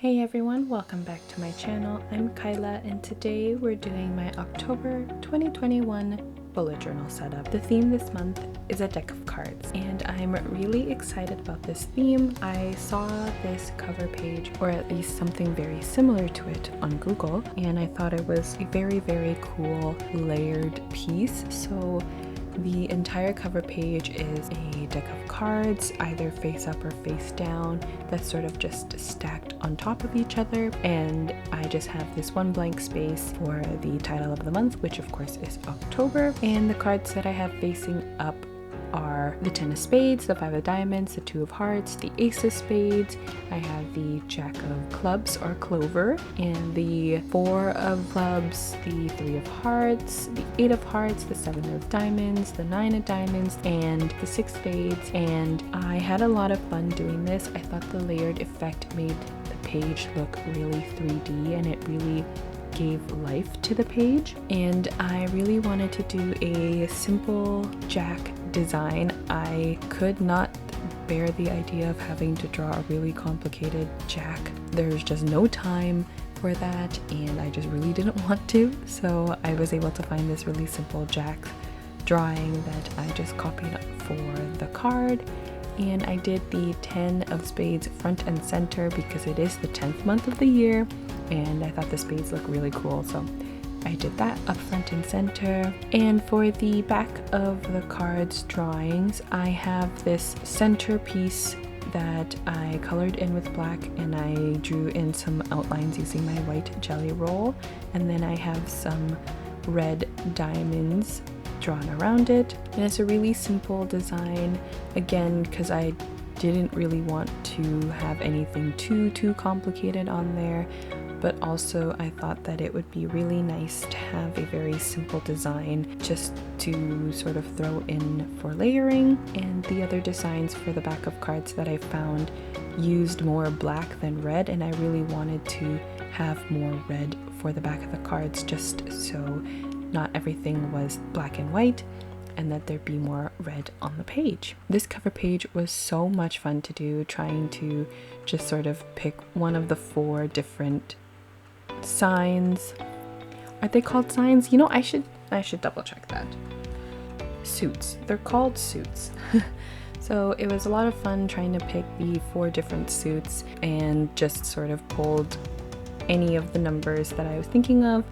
Hey everyone, welcome back to my channel. I'm Kyla and today we're doing my October 2021 bullet journal setup. The theme this month is a deck of cards and I'm really excited about this theme. I saw this cover page, or at least something very similar to it, on Google, and I thought it was a very cool layered piece. So the entire cover page is a deck of cards, either face up or face down, that's sort of just stacked on top of each other, and I just have this one blank space for the title of the month, which of course is October. And the cards that I have facing up are the 10 of spades, the 5 of diamonds, the 2 of hearts, the ace of spades, I have the jack of clubs or clover, and the 4 of clubs, the 3 of hearts, the 8 of hearts, the 7 of diamonds, the 9 of diamonds, and the 6 spades. And I had a lot of fun doing this. I thought the layered effect made the page look really 3D and it really gave life to the page, and I really wanted to do a simple jack design. I could not bear the idea of having to draw a really complicated jack. There's just no time for that and I just really didn't want to, so I was able to find this really simple jack drawing that I just copied for the card. And I did the 10 of spades front and center because it is the 10th month of the year and I thought the spades look really cool, so I did that up front and center. And for the back of the cards drawings, I have this centerpiece that I colored in with black and I drew in some outlines using my white jelly roll, and then I have some red diamonds drawn around it. And it's a really simple design, again because I didn't really want to have anything too complicated on there, but also I thought that it would be really nice to have a very simple design just to sort of throw in for layering. And the other designs for the back of cards that I found used more black than red, and I really wanted to have more red for the back of the cards just so not everything was black and white and that there'd be more red on the page. This cover page was so much fun to do, trying to just sort of pick one of the 4 different signs. Are they called signs? You know, I should double check that. Suits. They're called suits. So it was a lot of fun trying to pick the 4 different suits and just sort of pulled any of the numbers that I was thinking of.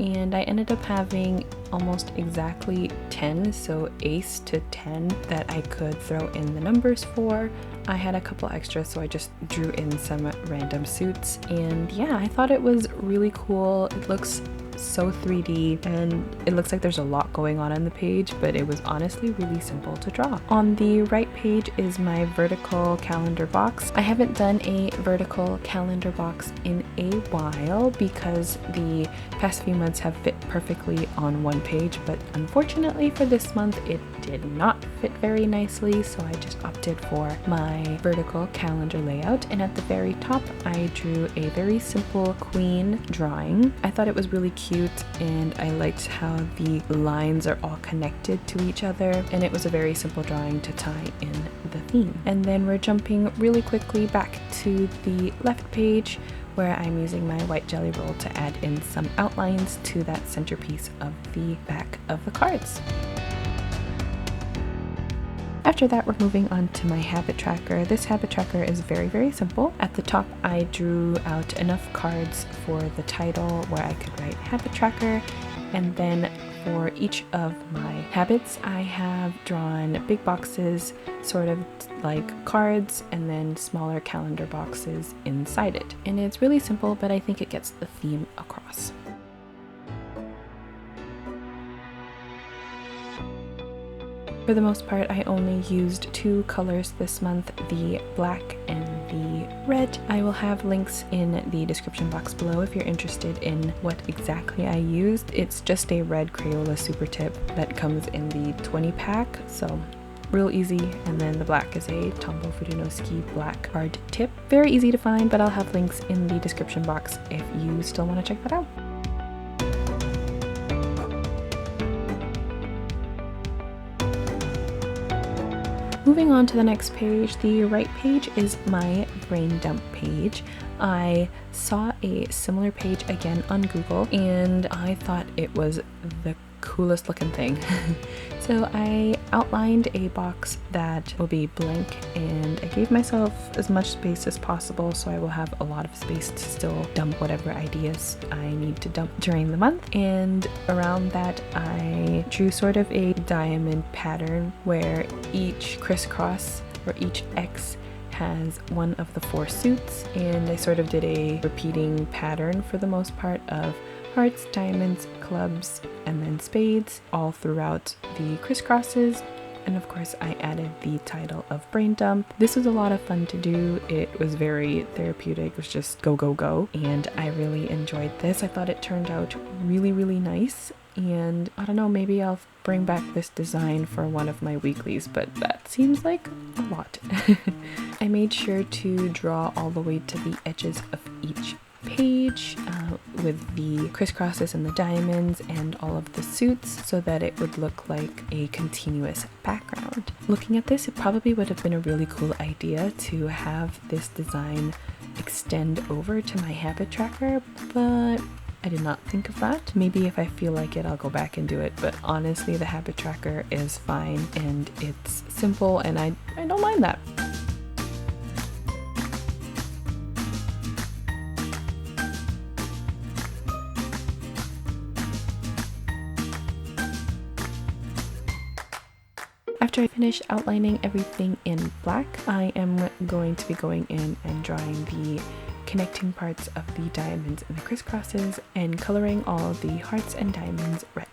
And I ended up having almost exactly 10, so ace to 10 that I could throw in the numbers for. I had a couple extras, so I just drew in some random suits, and yeah, I thought it was really cool. It looks so 3D and it looks like there's a lot going on the page, but it was honestly really simple to draw. On the right page is my vertical calendar box. I haven't done a vertical calendar box in a while because the past few months have fit perfectly on one page, but unfortunately for this month it did not fit very nicely, so I just opted for my vertical calendar layout. And at the very top I drew a very simple queen drawing. I thought it was really cute and I liked how the lines are all connected to each other, and it was a very simple drawing to tie in the theme. And then we're jumping really quickly back to the left page where I'm using my white jelly roll to add in some outlines to that centerpiece of the back of the cards. After that, we're moving on to my habit tracker. This habit tracker is very simple. At the top, I drew out enough cards for the title where I could write habit tracker, and then for each of my habits, I have drawn big boxes, sort of like cards, and then smaller calendar boxes inside it. And it's really simple, but I think it gets the theme across. For the most part, I only used 2 colors this month, the black and the red. I will have links in the description box below if you're interested in what exactly I used. It's just a red Crayola super tip that comes in the 20 pack, so real easy. And then the black is a Tombow Fudenosuke black card tip. Very easy to find, but I'll have links in the description box if you still want to check that out. Moving on to the next page, the right page is my brain dump page. I saw a similar page again on Google and I thought it was the coolest looking thing. So I outlined a box that will be blank and I gave myself as much space as possible so I will have a lot of space to still dump whatever ideas I need to dump during the month. And around that I drew sort of a diamond pattern where each crisscross or each X has one of the 4 suits, and I sort of did a repeating pattern for the most part of hearts, diamonds, clubs, and then spades all throughout the crisscrosses. And of course I added the title of brain dump. This was a lot of fun to do. It was very therapeutic. It was just go go go, and I really enjoyed this. I thought it turned out really nice, and I don't know, maybe I'll bring back this design for one of my weeklies, but that seems like a lot. I made sure to draw all the way to the edges of each page with the crisscrosses and the diamonds and all of the suits so that it would look like a continuous background. Looking at this, it probably would have been a really cool idea to have this design extend over to my habit tracker, but I did not think of that. Maybe if I feel like it, I'll go back and do it, but honestly the habit tracker is fine and it's simple and I don't mind that. After I finish outlining everything in black, I am going to be going in and drawing the connecting parts of the diamonds and the crisscrosses and coloring all of the hearts and diamonds red.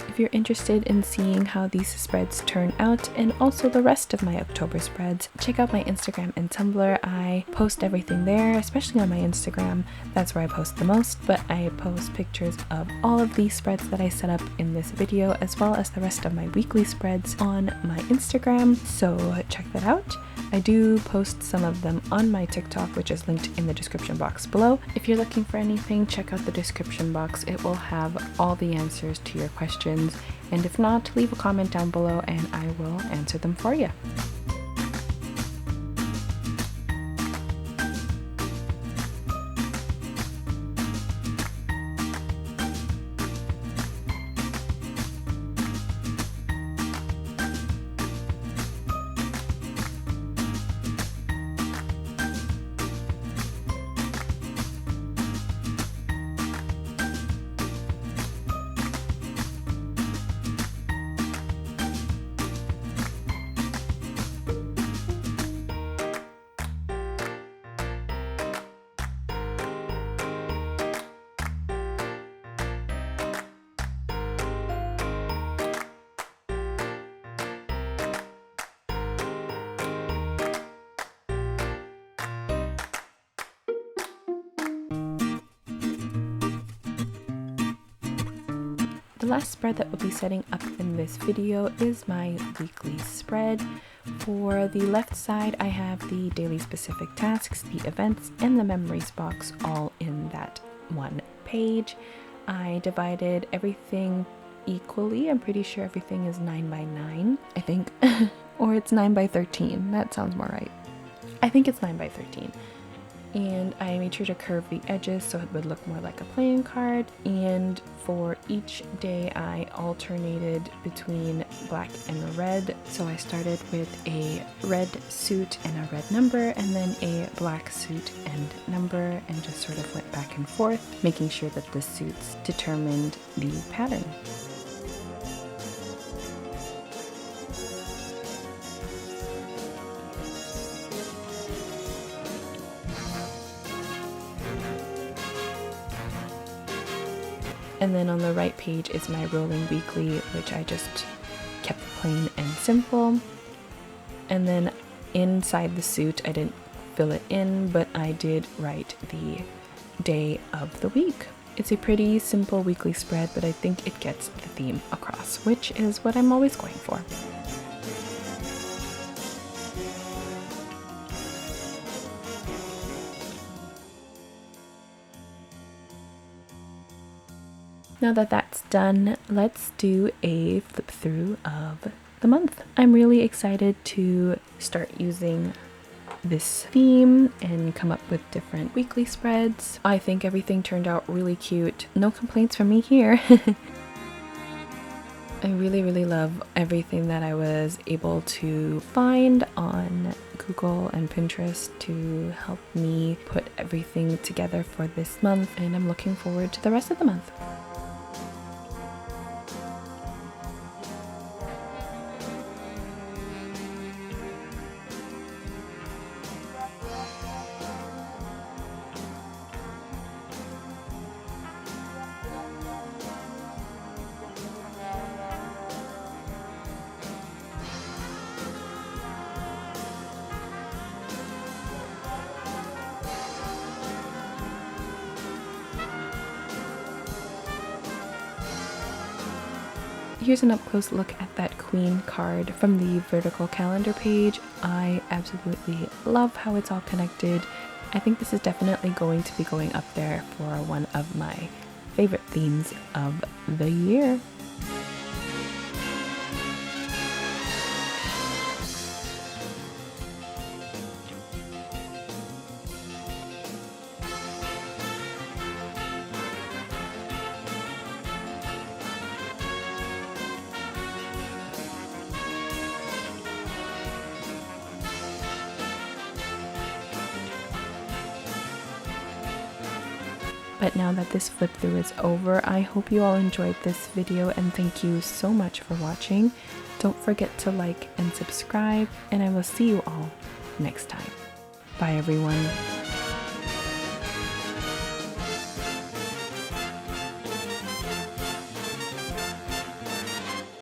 If you're interested in seeing how these spreads turn out and also the rest of my October spreads, check out my Instagram and Tumblr. I post everything there, especially on my Instagram. That's where I post the most, but I post pictures of all of these spreads that I set up in this video, as well as the rest of my weekly spreads on my Instagram, so check that out. I do post some of them on my TikTok, which is linked in the description box below. If you're looking for anything, check out the description box. It will have all the answers to your questions, and if not, leave a comment down below and I will answer them for you. The last spread that we'll be setting up in this video is my weekly spread. For the left side, I have the daily specific tasks, the events, and the memories box all in that one page. I divided everything equally. I'm pretty sure everything is 9 by 9, I think. Or it's 9 by 13. That sounds more right. I think it's 9 by 13. and I made sure to curve the edges so it would look more like a playing card. And for each day I alternated between black and red. So I started with a red suit and a red number, and then a black suit and number, and just sort of went back and forth, making sure that the suits determined the pattern. And then on the right page is my rolling weekly, which I just kept plain and simple. And then inside the suit, I didn't fill it in, but I did write the day of the week. It's a pretty simple weekly spread, but I think it gets the theme across, which is what I'm always going for. Now that that's done, let's do a flip through of the month. I'm really excited to start using this theme and come up with different weekly spreads. I think everything turned out really cute. No complaints from me here. I really love everything that I was able to find on Google and Pinterest to help me put everything together for this month, and I'm looking forward to the rest of the month. Here's an up-close look at that Queen card from the vertical calendar page. I absolutely love how it's all connected. I think this is definitely going to be going up there for one of my favorite themes of the year. But now that this flip through is over, I hope you all enjoyed this video, and thank you so much for watching. Don't forget to like and subscribe, and I will see you all next time. Bye everyone.